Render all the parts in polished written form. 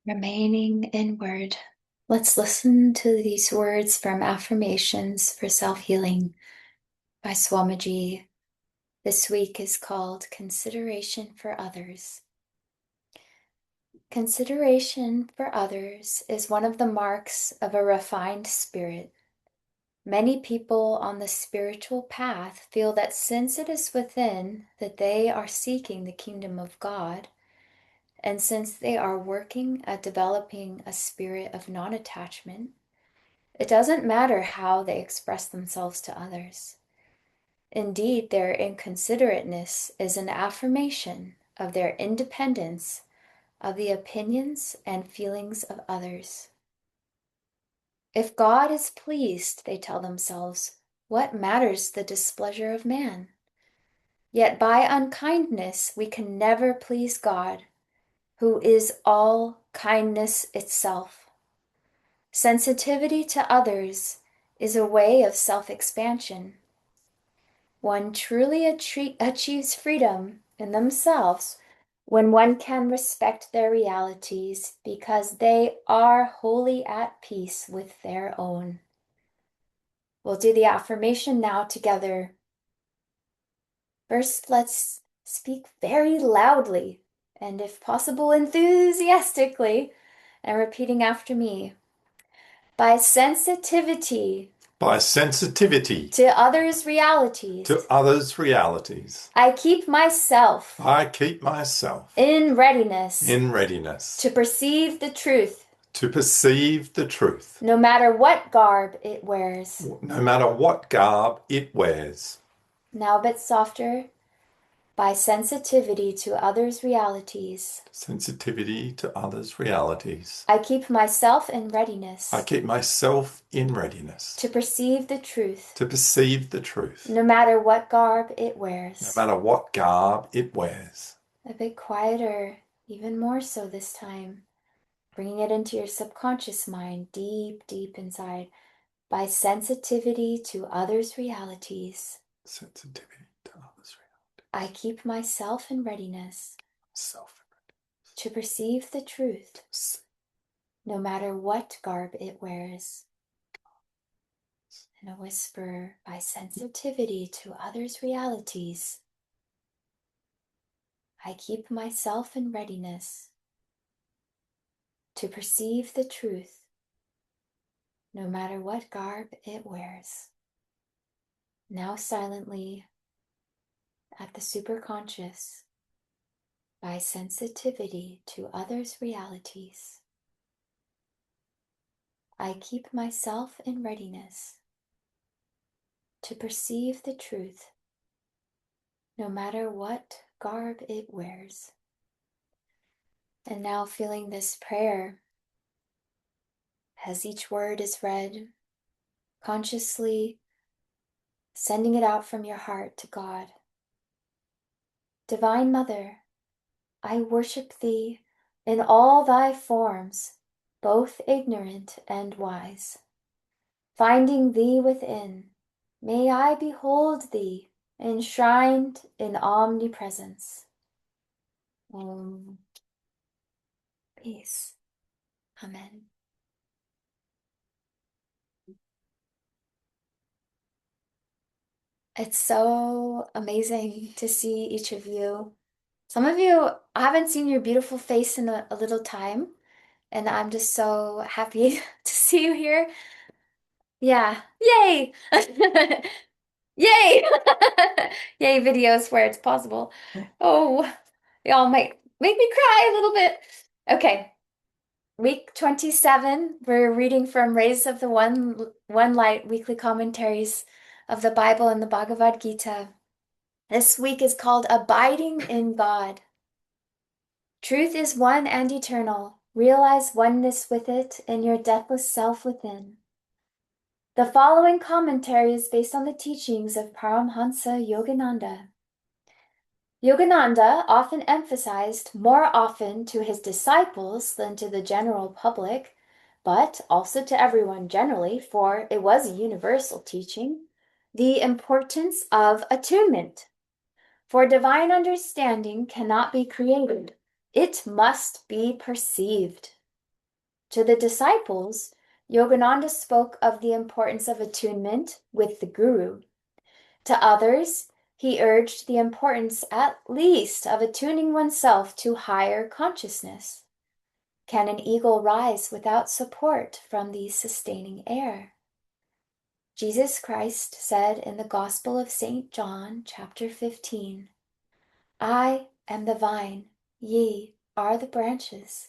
Remaining inward. Let's listen to these words from Affirmations for Self-Healing by Swamiji. This week is called Consideration for Others. Consideration for others is one of the marks of a refined spirit. Many people on the spiritual path feel that since it is within that they are seeking the kingdom of God, and since they are working at developing a spirit of non-attachment, it doesn't matter how they express themselves to others. Indeed, their inconsiderateness is an affirmation of their independence of the opinions and feelings of others. If God is pleased, they tell themselves, what matters the displeasure of man? Yet by unkindness we can never please God, who is all kindness itself. Sensitivity to others is a way of self-expansion. One truly achieves freedom in themselves when one can respect their realities because they are wholly at peace with their own. We'll do the affirmation now together. First, let's speak very loudly and, if possible, enthusiastically, and repeating after me. By sensitivity to others' realities, I keep myself in readiness to perceive the truth, no matter what garb it wears. Now a bit softer. By sensitivity to others' realities, I keep myself in readiness to perceive the truth, no matter what garb it wears. A bit quieter, even more so this time, bringing it into your subconscious mind, deep, deep inside. By sensitivity to others' realities, I keep myself in readiness to perceive the truth, no matter what garb it wears. And a whisper, by sensitivity to others' realities, I keep myself in readiness to perceive the truth, no matter what garb it wears. Now silently, at the superconscious, by sensitivity to others' realities, I keep myself in readiness to perceive the truth, no matter what garb it wears. And now feeling this prayer, as each word is read, consciously sending it out from your heart to God. Divine Mother, I worship Thee in all Thy forms, both ignorant and wise. Finding Thee within, may I behold Thee enshrined in omnipresence. Peace. Amen. It's so amazing to see each of you. Some of you, I haven't seen your beautiful face in a little time, and I'm just so happy to see you here. Yeah. Yay! Yay! Yay, videos where it's possible. Oh, y'all might make me cry a little bit. Okay. Week 27, we're reading from Rays of the One Light weekly commentaries of the Bible and the Bhagavad Gita. This week is called Abiding in God. Truth is one and eternal. Realize oneness with it in your deathless self within. The following commentary is based on the teachings of Paramhansa Yogananda. Yogananda often emphasized, more often to his disciples than to the general public, but also to everyone generally, for it was a universal teaching, the importance of attunement. For divine understanding cannot be created. It must be perceived. To the disciples, Yogananda spoke of the importance of attunement with the Guru. To others, he urged the importance at least of attuning oneself to higher consciousness. Can an eagle rise without support from the sustaining air? Jesus Christ said in the Gospel of St. John, chapter 15, I am the vine, ye are the branches.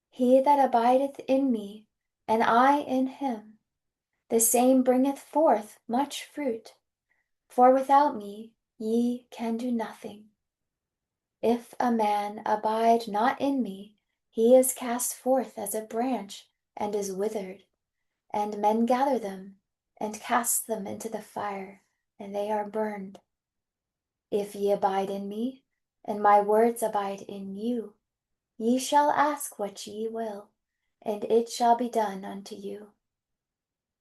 He that abideth in me, and I in him, the same bringeth forth much fruit. For without me ye can do nothing. If a man abide not in me, he is cast forth as a branch, and is withered. And men gather them, and cast them into the fire, and they are burned. If ye abide in me, and my words abide in you, ye shall ask what ye will, and it shall be done unto you.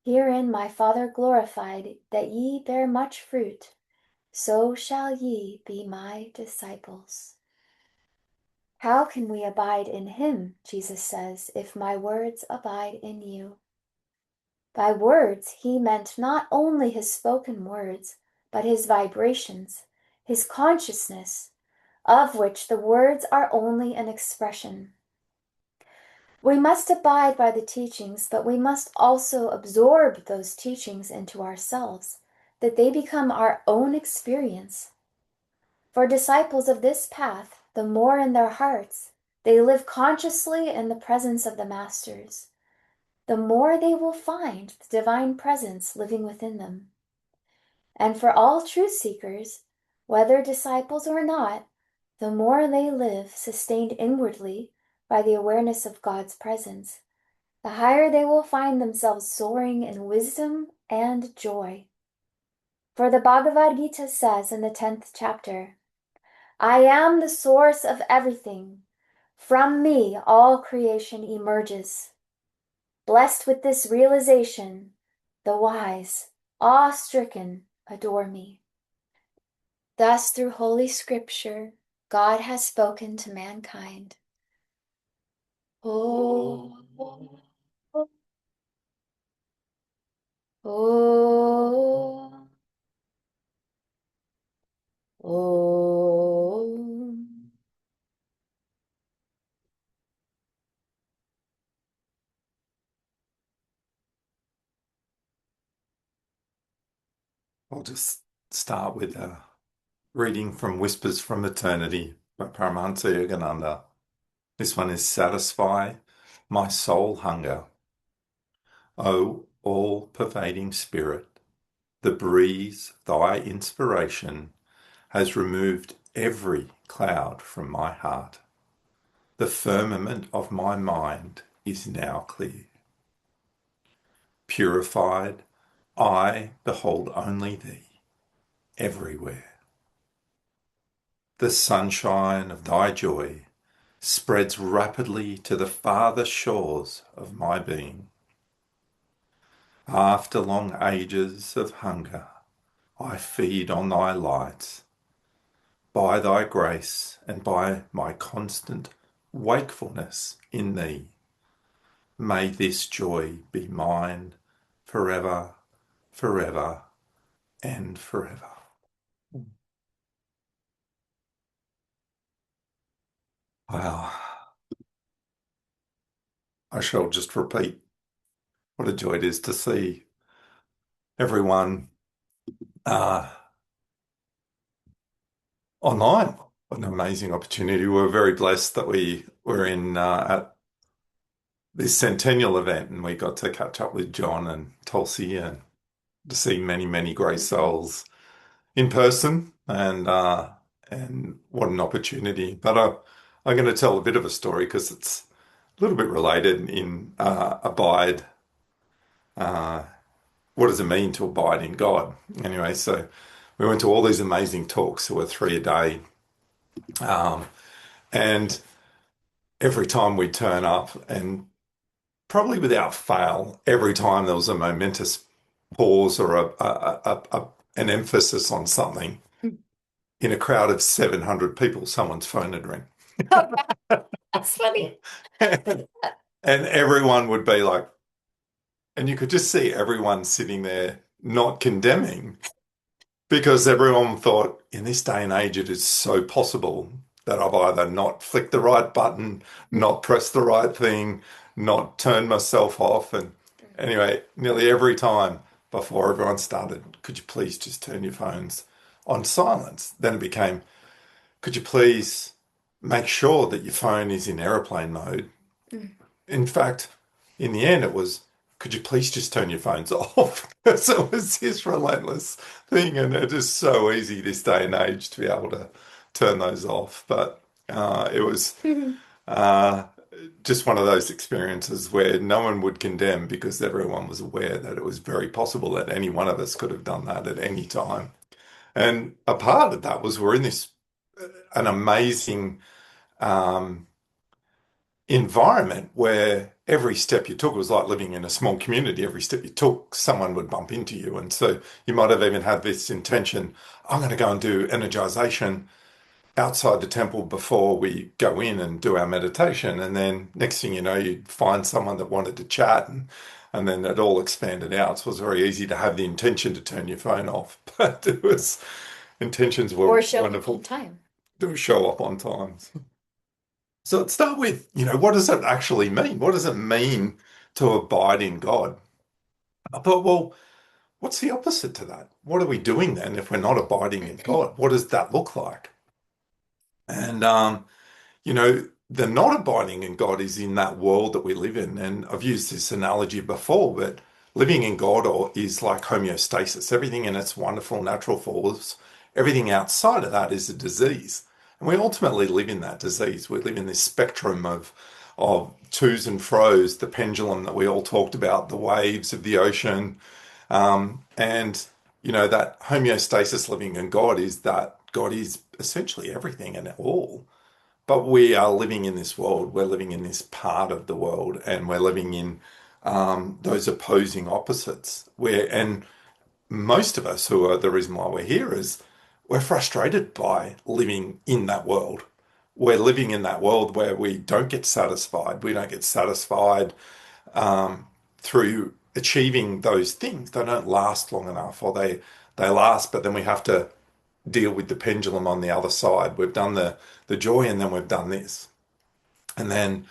Herein my Father glorified, that ye bear much fruit, so shall ye be my disciples. How can we abide in him, Jesus says, if my words abide in you? By words, he meant not only his spoken words, but his vibrations, his consciousness, of which the words are only an expression. We must abide by the teachings, but we must also absorb those teachings into ourselves, that they become our own experience. For disciples of this path, the more in their hearts they live consciously in the presence of the masters, the more they will find the divine presence living within them. And for all truth seekers, whether disciples or not, the more they live sustained inwardly by the awareness of God's presence, the higher they will find themselves soaring in wisdom and joy. For the Bhagavad Gita says in the 10th chapter, I am the source of everything. From me all creation emerges. Blessed with this realization, the wise, awe-stricken, adore me. Thus, through Holy Scripture, God has spoken to mankind. Oh, oh, oh, oh. I'll just start with a reading from Whispers from Eternity by Paramhansa Yogananda. This one is Satisfy My Soul Hunger. O all-pervading Spirit, the breeze, thy inspiration, has removed every cloud from my heart. The firmament of my mind is now clear. Purified, I behold only thee everywhere. The sunshine of thy joy spreads rapidly to the farther shores of my being. After long ages of hunger, I feed on thy lights. By thy grace and by my constant wakefulness in thee, may this joy be mine forever, forever, and forever. Wow. I shall just repeat what a joy it is to see everyone online. What an amazing opportunity. We're very blessed that we were in at this centennial event and we got to catch up with John and Tulsi and to see many, many great souls in person and what an opportunity. But I'm going to tell a bit of a story because it's a little bit related in abide. What does it mean to abide in God? Anyway, so we went to all these amazing talks. There were 3 a day. And every time we turn up, and probably without fail, every time there was a momentous pause or an emphasis on something, in a crowd of 700 people, someone's phone would ring. Oh, that's funny. And everyone would be like, and you could just see everyone sitting there not condemning because everyone thought in this day and age it is so possible that I've either not flicked the right button, not pressed the right thing, not turned myself off. And anyway, nearly every time before everyone started, could you please just turn your phones on silence? Then it became, could you please make sure that your phone is in airplane mode? Mm. In fact, in the end, it was, could you please just turn your phones off? So it was this relentless thing, and it is so easy this day and age to be able to turn those off. But it was uh, just one of those experiences where no one would condemn because everyone was aware that it was very possible that any one of us could have done that at any time. And a part of that was we're in this an amazing um, environment where every step you took was like living in a small community. Every step you took, someone would bump into you. And so you might have even had this intention, I'm going to go and do energization outside the temple before we go in and do our meditation. And then next thing you know, you'd find someone that wanted to chat and then it all expanded out. So it was very easy to have the intention to turn your phone off, but it was intentions were Or show up on wonderful time. to show up on time. So let's start with, what does it actually mean? What does it mean to abide in God? I thought, well, what's the opposite to that? What are we doing then if we're not abiding in God? What does that look like? And the not abiding in God is in that world that we live in. And I've used this analogy before, but living in God is like homeostasis. Everything in its wonderful natural force, everything outside of that is a disease. And we ultimately live in that disease. We live in this spectrum of twos and fros, the pendulum that we all talked about, the waves of the ocean. And that homeostasis living in God is that God is essentially everything and all. But we are living in this world. We're living in this part of the world, and we're living in those opposing opposites. And most of us, who are the reason why we're here, is we're frustrated by living in that world. We're living in that world where we don't get satisfied. We don't get satisfied through achieving those things. They don't last long enough, or they last, but then we have to deal with the pendulum on the other side. We've done the joy, and then we've done this. And then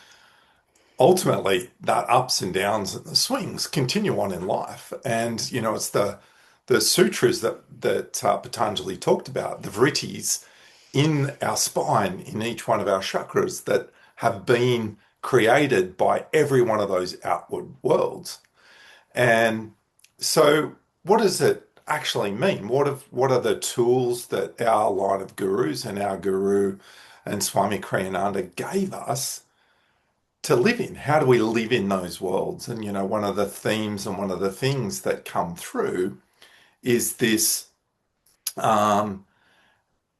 ultimately that ups and downs and the swings continue on in life. And it's the sutras that Patanjali talked about, the vrittis in our spine, in each one of our chakras that have been created by every one of those outward worlds. And so what does it actually mean? What are the tools that our line of gurus and our guru and Swami Kriyananda gave us to live in? How do we live in those worlds? And one of the themes and one of the things that come through is this um,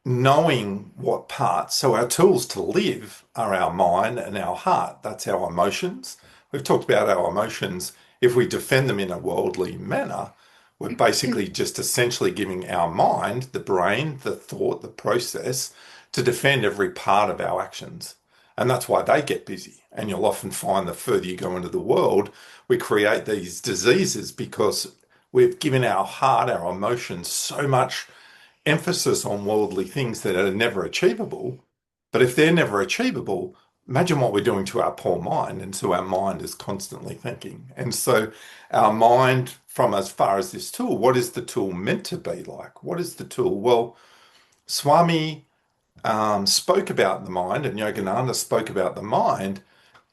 knowing what parts. So our tools to live are our mind and our heart. That's our emotions. We've talked about our emotions. If we defend them in a worldly manner, we're basically just essentially giving our mind, the brain, the thought, the process to defend every part of our actions. And that's why they get busy. And you'll often find the further you go into the world, we create these diseases because we've given our heart, our emotions, so much emphasis on worldly things that are never achievable. But if they're never achievable, imagine what we're doing to our poor mind. And so our mind is constantly thinking. And so our mind, from as far as this tool, what is the tool meant to be like? What is the tool? Well, Swami spoke about the mind, and Yogananda spoke about the mind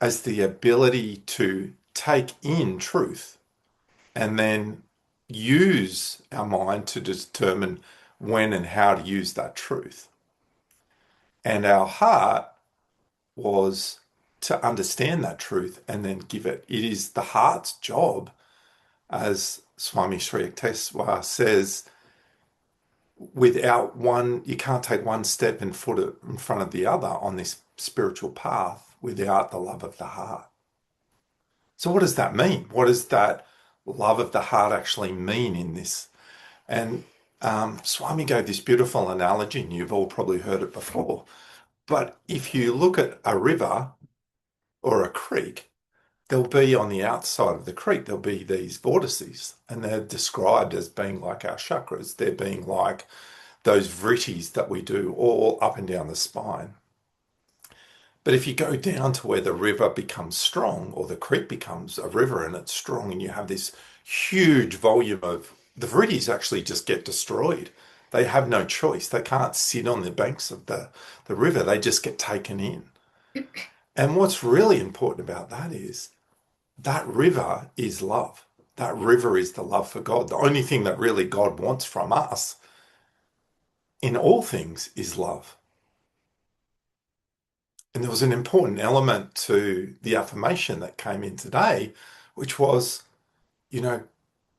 as the ability to take in truth and then use our mind to determine when and how to use that truth. And our heart was to understand that truth and then give it. It is the heart's job, as Swami Sri Yukteswar says, without one, you can't take one step in front of the other on this spiritual path without the love of the heart. So what does that mean? What does that love of the heart actually mean in this? And Swami gave this beautiful analogy, and you've all probably heard it before. But if you look at a river or a creek, there'll be on the outside of the creek, there'll be these vortices, and they're described as being like our chakras. They're being like those vrittis that we do all up and down the spine. But if you go down to where the river becomes strong, or the creek becomes a river and it's strong, and you have this huge volume of the vrittis actually just get destroyed. They have no choice. They can't sit on the banks of the river. They just get taken in. And what's really important about that is that river is love. That river is the love for God. The only thing that really God wants from us in all things is love. And there was an important element to the affirmation that came in today, which was, you know,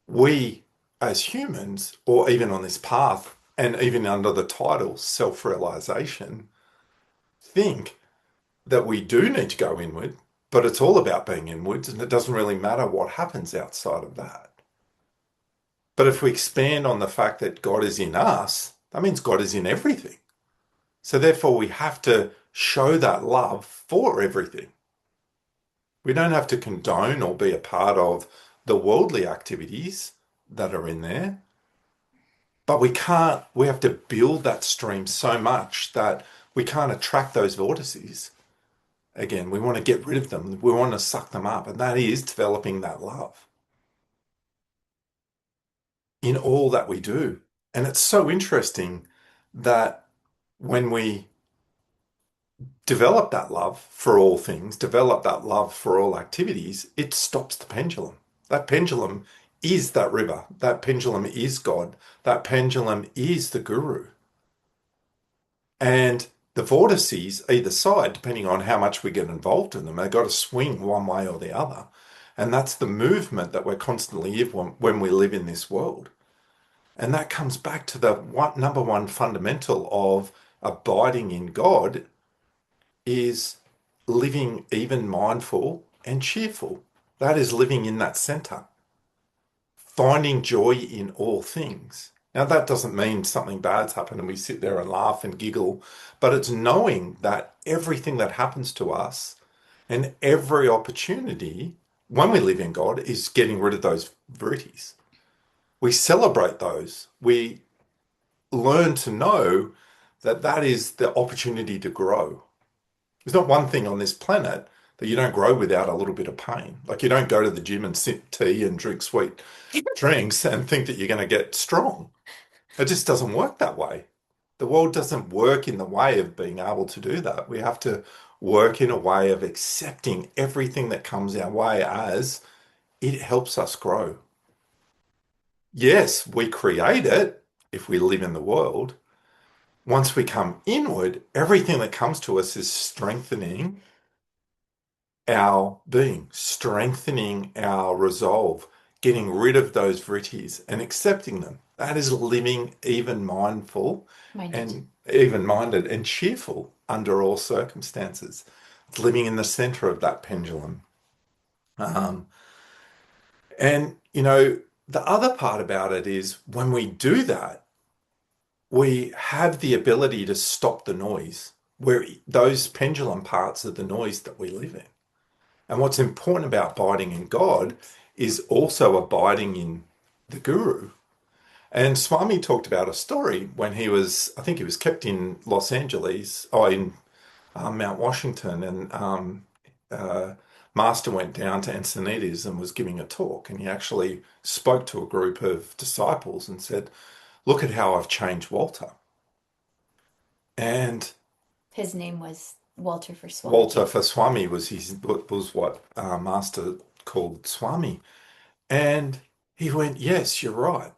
we as humans, or even on this path, and even under the title self realization, think that we do need to go inward, but it's all about being inwards, and it doesn't really matter what happens outside of that. But if we expand on the fact that God is in us, that means God is in everything. So therefore, we have to show that love for everything. We don't have to condone or be a part of the worldly activities that are in there, but we have to build that stream so much that we can't attract those vortices. Again, we want to get rid of them. We want to suck them up. And that is developing that love in all that we do. And it's so interesting that when we develop that love for all things, develop that love for all activities, it stops the pendulum. That pendulum is that river. That pendulum is God. That pendulum is the guru. And the vortices, either side, depending on how much we get involved in them, they've got to swing one way or the other. And that's the movement that we're constantly in when we live in this world. And that comes back to the number one fundamental of abiding in God is living even mindful and cheerful. That is living in that center, finding joy in all things. Now, that doesn't mean something bad's happened and we sit there and laugh and giggle, but it's knowing that everything that happens to us and every opportunity when we live in God is getting rid of those vrittis. We celebrate those. We learn to know that that is the opportunity to grow. There's not one thing on this planet that you don't grow without a little bit of pain. Like you don't go to the gym and sip tea and drink sweet drinks and think that you're going to get strong. It just doesn't work that way. The world doesn't work in the way of being able to do that. We have to work in a way of accepting everything that comes our way as it helps us grow. Yes, we create it if we live in the world. Once we come inward, everything that comes to us is strengthening our being, strengthening our resolve, getting rid of those vrittis and accepting them. That is living even mindful Minded. and even minded and cheerful under all circumstances. It's living in the center of that pendulum. Um, and, the other part about it is when we do that, we have the ability to stop the noise, where those pendulum parts are the noise that we live in. And what's important about abiding in God is also abiding in the Guru. And Swami talked about a story when I think he was kept in Los Angeles, in Mount Washington, and Master went down to Encinitas and was giving a talk. And he actually spoke to a group of disciples and said, "Look at how I've changed Walter." And His name was Walter for Swami. Walter for Swami was what Master called Swami. And he went, "Yes, you're right.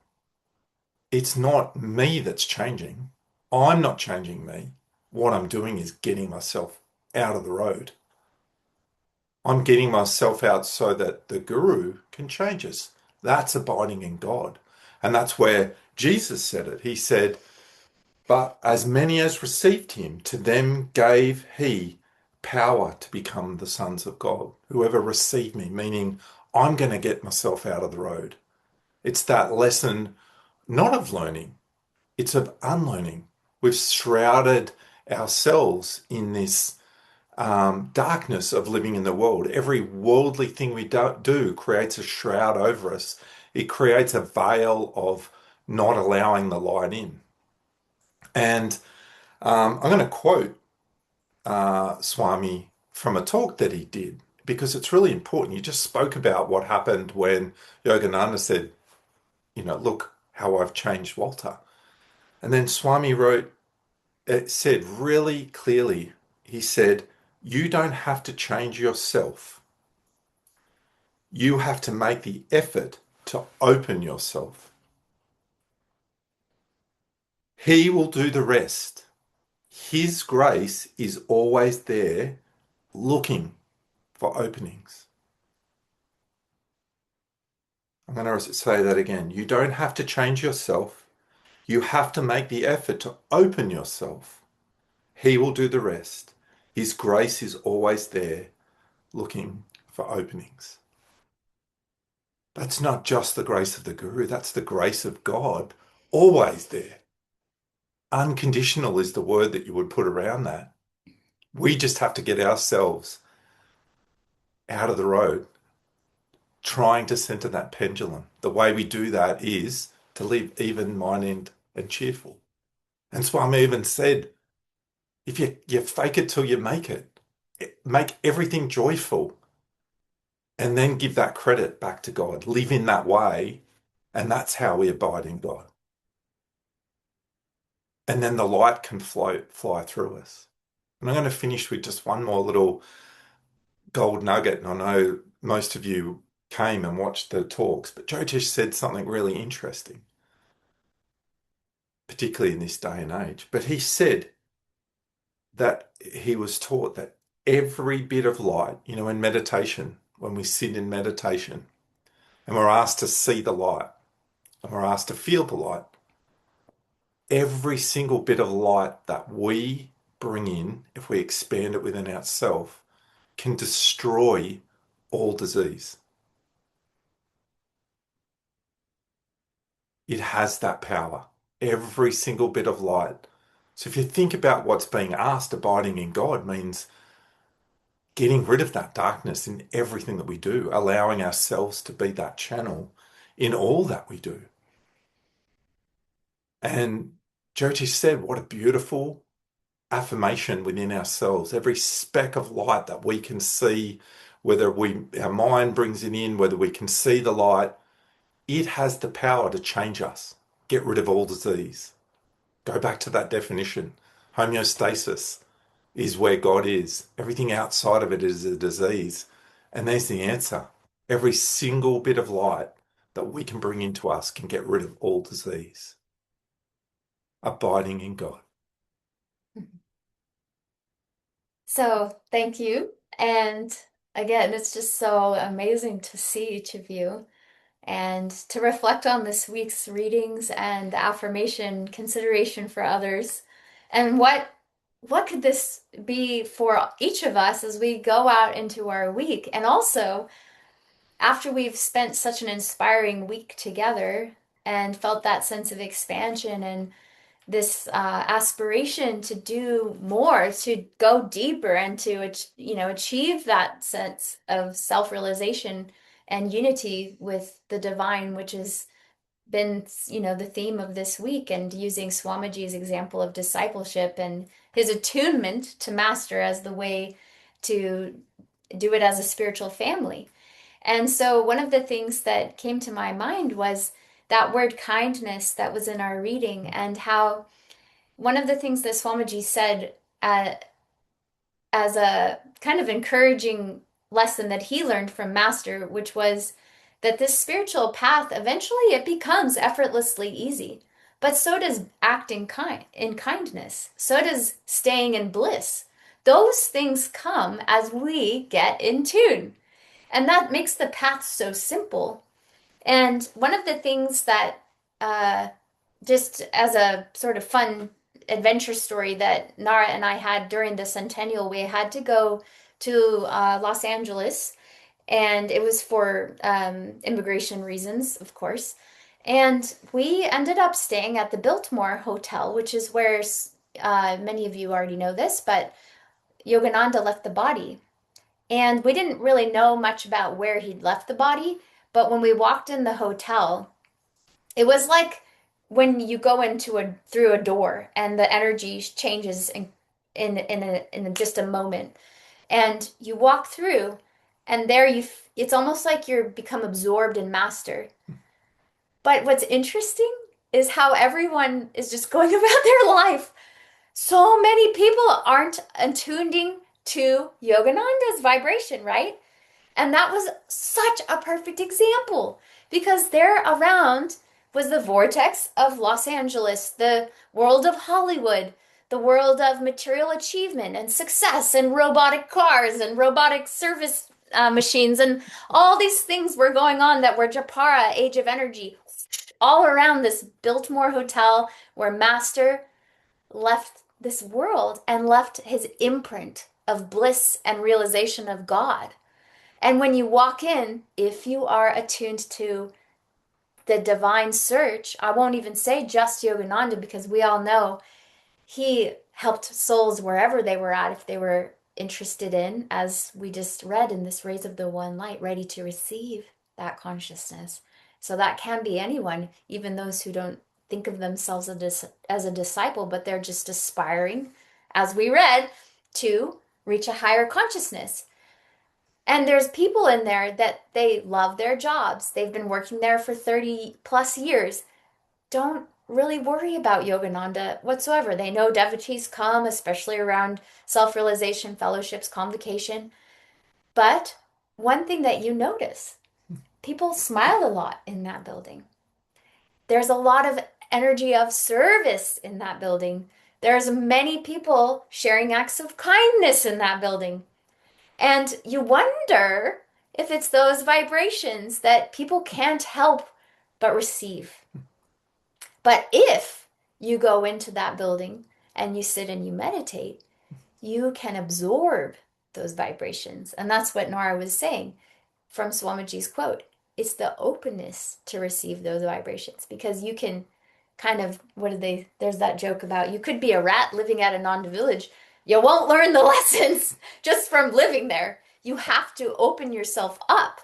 It's not me that's changing. I'm not changing me. What I'm doing is getting myself out of the road. I'm getting myself out so that the guru can change us." That's abiding in God. And that's where Jesus said it. He said, "But as many as received him, to them gave he power to become the sons of God." Whoever received me, meaning I'm going to get myself out of the road. It's that lesson, not of learning, it's of unlearning. We've shrouded ourselves in this darkness of living in the world. Every worldly thing we do creates a shroud over us. It creates a veil of not allowing the light in. And I'm going to quote Swami from a talk that he did because it's really important. You just spoke about what happened when Yogananda said, look how I've changed Walter. And then Swami wrote, it said really clearly, he said, you don't have to change yourself. You have to make the effort to open yourself. He will do the rest. His grace is always there looking for openings. I'm going to say that again. You don't have to change yourself. You have to make the effort to open yourself. He will do the rest. His grace is always there looking for openings. That's not just the grace of the Guru, that's the grace of God always there. Unconditional is the word that you would put around that. We just have to get ourselves out of the road, trying to center that pendulum. The way we do that is to live even-minded and cheerful. And Swami even said, if you fake it till you make everything joyful, and then give that credit back to God. Live in that way, and that's how we abide in God. And then the light can fly through us. And I'm going to finish with just one more little gold nugget. And I know most of you came and watched the talks, but Jyotish said something really interesting, particularly in this day and age. But he said that he was taught that every bit of light, in meditation, when we sit in meditation and we're asked to see the light and we're asked to feel the light, every single bit of light that we bring in, if we expand it within ourselves, can destroy all disease. It has that power, every single bit of light. So if you think about what's being asked, abiding in God means getting rid of that darkness in everything that we do, allowing ourselves to be that channel in all that we do. And Jyotish said, what a beautiful affirmation within ourselves. Every speck of light that we can see, whether our mind brings it in, whether we can see the light, it has the power to change us, get rid of all disease. Go back to that definition. Homeostasis is where God is. Everything outside of it is a disease. And there's the answer. Every single bit of light that we can bring into us can get rid of all disease. Abiding in God. So thank you. And again, it's just so amazing to see each of you and to reflect on this week's readings and affirmation consideration for others. And what could this be for each of us as we go out into our week? And also, after we've spent such an inspiring week together and felt that sense of expansion and this aspiration to do more, to go deeper, and to achieve that sense of self-realization and unity with the divine, which has been the theme of this week, and using Swamiji's example of discipleship and his attunement to master as the way to do it as a spiritual family. And so one of the things that came to my mind was that word kindness that was in our reading, and how one of the things that Swamiji said as a kind of encouraging lesson that he learned from Master, which was that this spiritual path eventually it becomes effortlessly easy. But so does acting in kindness. So does staying in bliss. Those things come as we get in tune. And that makes the path so simple. And one of the things that uh, just as a sort of fun adventure story that Nara and I had during the centennial, we had to go to Los Angeles, and it was for immigration reasons, of course. And we ended up staying at the Biltmore Hotel, which is where many of you already know this, but Yogananda left the body. And we didn't really know much about where he'd left the body, but when we walked in the hotel, it was like when you go into a through a door and the energy changes in just a moment. And you walk through and there it's almost like you're become absorbed in master. But what's interesting is how everyone is just going about their life. So many people aren't attuning to Yogananda's vibration, right? And that was such a perfect example because there around was the vortex of Los Angeles, the world of Hollywood, the world of material achievement and success and robotic cars and robotic service machines and all these things were going on that were Japara, Age of Energy, all around this Biltmore Hotel where Master left this world and left his imprint of bliss and realization of God. And when you walk in, if you are attuned to the divine search, I won't even say just Yogananda because we all know he helped souls wherever they were at if they were interested in, as we just read in this Rays of the One Light, ready to receive that consciousness. So that can be anyone, even those who don't think of themselves as a disciple, but they're just aspiring, as we read, to reach a higher consciousness. And there's people in there that they love their jobs. They've been working there for 30 plus years. Don't really worry about Yogananda whatsoever. They know devotees come, especially around self-realization fellowships, convocation. But one thing that you notice, people smile a lot in that building. There's a lot of energy of service in that building. There's many people sharing acts of kindness in that building. And you wonder if it's those vibrations that people can't help but receive. But if you go into that building and you sit and you meditate, you can absorb those vibrations. And that's what Nara was saying from Swamiji's quote. It's the openness to receive those vibrations because you can kind of, there's that joke about you could be a rat living at Ananda village. You won't learn the lessons just from living there. You have to open yourself up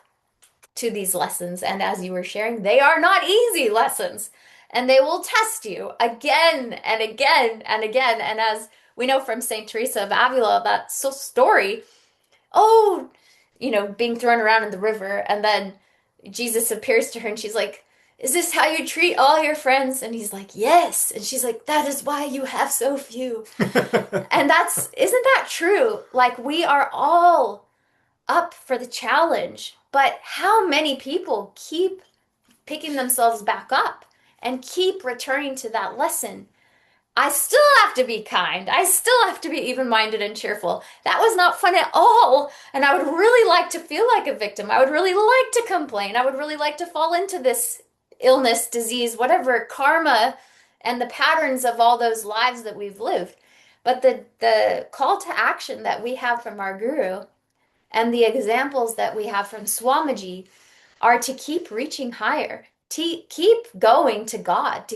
to these lessons. And as you were sharing, they are not easy lessons. And they will test you again and again and again. And as we know from St. Teresa of Avila, that story, oh, being thrown around in the river. And then Jesus appears to her and she's like, is this how you treat all your friends? And he's like, yes. And she's like, that is why you have so few. And isn't that true? Like we are all up for the challenge, but how many people keep picking themselves back up and keep returning to that lesson? I still have to be kind. I still have to be even-minded and cheerful. That was not fun at all. And I would really like to feel like a victim. I would really like to complain. I would really like to fall into this illness, disease, whatever, karma, and the patterns of all those lives that we've lived. But the call to action that we have from our guru and the examples that we have from Swamiji are to keep reaching higher, to keep going to God,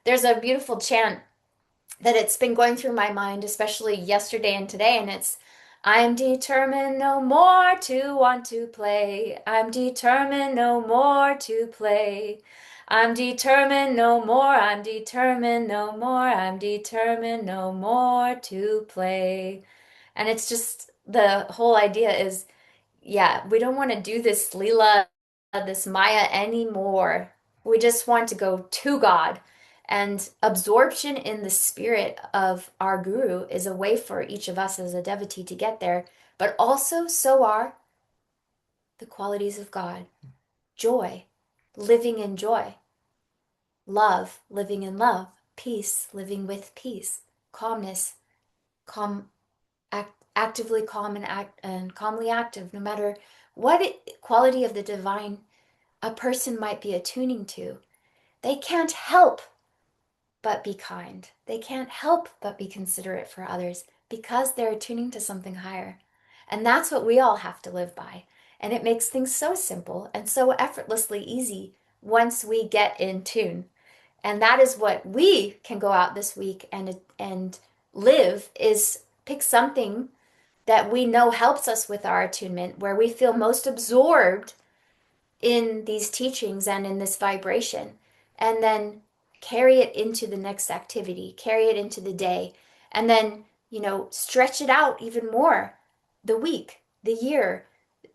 there's a beautiful chant that it's been going through my mind, especially yesterday and today, and it's, I'm determined no more to want to play. I'm determined no more to play. I'm determined no more. I'm determined no more. I'm determined no more to play. And it's just the whole idea is, yeah, we don't want to do this Leela, this Maya anymore. We just want to go to God. And absorption in the spirit of our guru is a way for each of us as a devotee to get there. But also, so are the qualities of God: joy, living in joy, love, living in love, peace, living with peace, calmness, calm, actively calm and calmly active, no matter what quality of the divine a person might be attuning to. They can't help but be kind. They can't help but be considerate for others because they're attuning to something higher. And that's what we all have to live by. And it makes things so simple and so effortlessly easy once we get in tune. And that is what we can go out this week and live, is pick something that we know helps us with our attunement, where we feel most absorbed in these teachings and in this vibration, and then carry it into the next activity, carry it into the day, and then, stretch it out even more, the week, the year,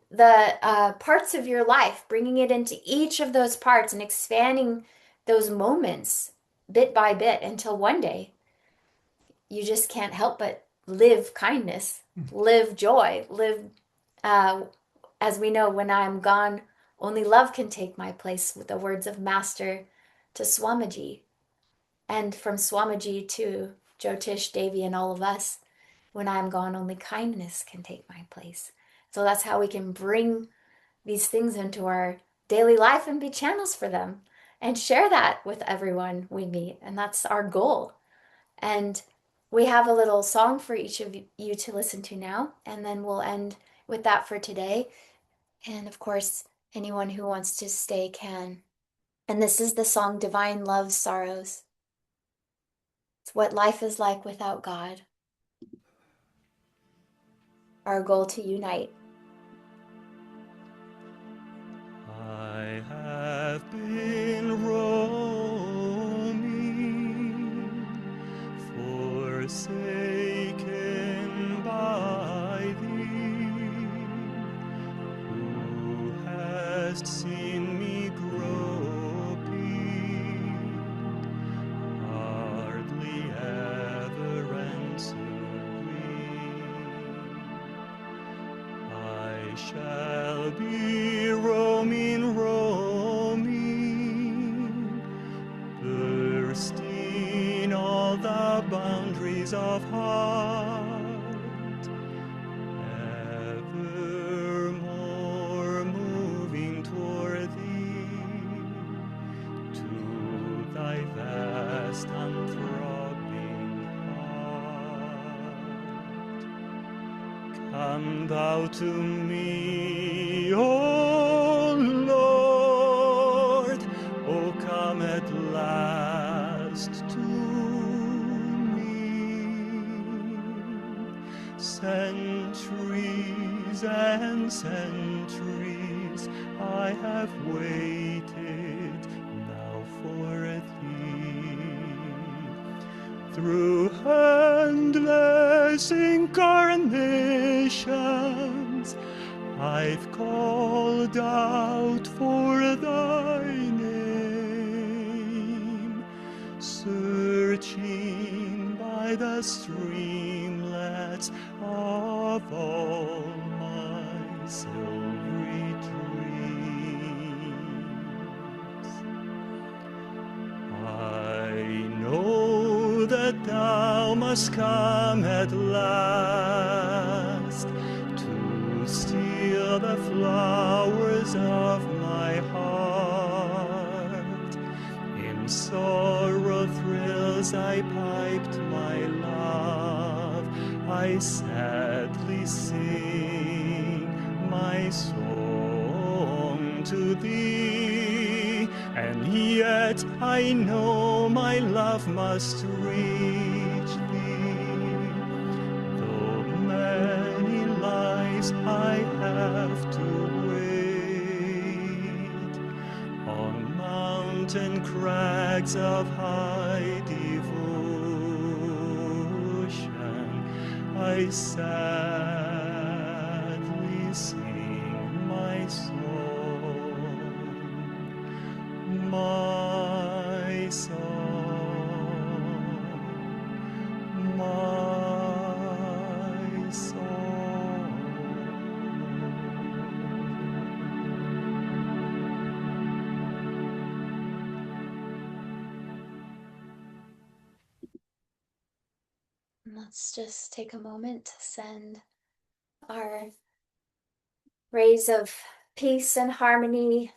the parts of your life, bringing it into each of those parts and expanding those moments bit by bit until one day you just can't help but live kindness, live joy, live, uh, as we know, when I am gone, only love can take my place, with the words of Master to Swamiji, and from Swamiji to Jyotish, Devi, and all of us. When I am gone, only kindness can take my place. So that's how we can bring these things into our daily life and be channels for them and share that with everyone we meet. And that's our goal. And we have a little song for each of you to listen to now, and then we'll end with that for today. And of course, anyone who wants to stay can. And this is the song Divine Love's Sorrows. It's what life is like without God. Our goal to unite. I have been roaming, forsaken by thee, who hast seen me groping, hardly ever answering. I shall be roaming, roaming, bursting all the boundaries of heart, ever more moving toward thee, to thy vast unthrobbing heart. Come thou to me, O Lord, O come at last to me. Centuries and centuries I have waited now for thee. Through endless incarnations, I've called out for thy name, searching by the streamlets of all my silvery dreams. I know that thou must come at last to steal the flowers of my heart. In sorrow thrills I piped my love, I sadly sing my song to thee. And yet I know my love must reach thee, though many lives I have to wait on mountain crags of high devotion. I sadly sing my song, my song, my song. Let's just take a moment to send our rays of peace and harmony,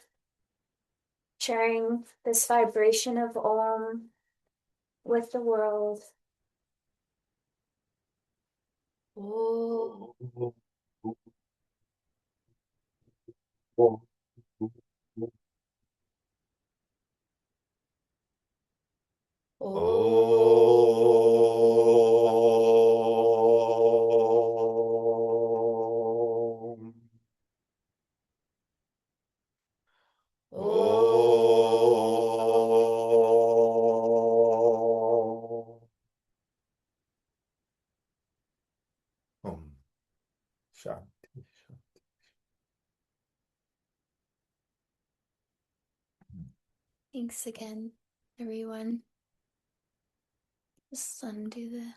sharing this vibration of Om with the world. Om. Om. Om Shanti. Thanks again, everyone. Just undo the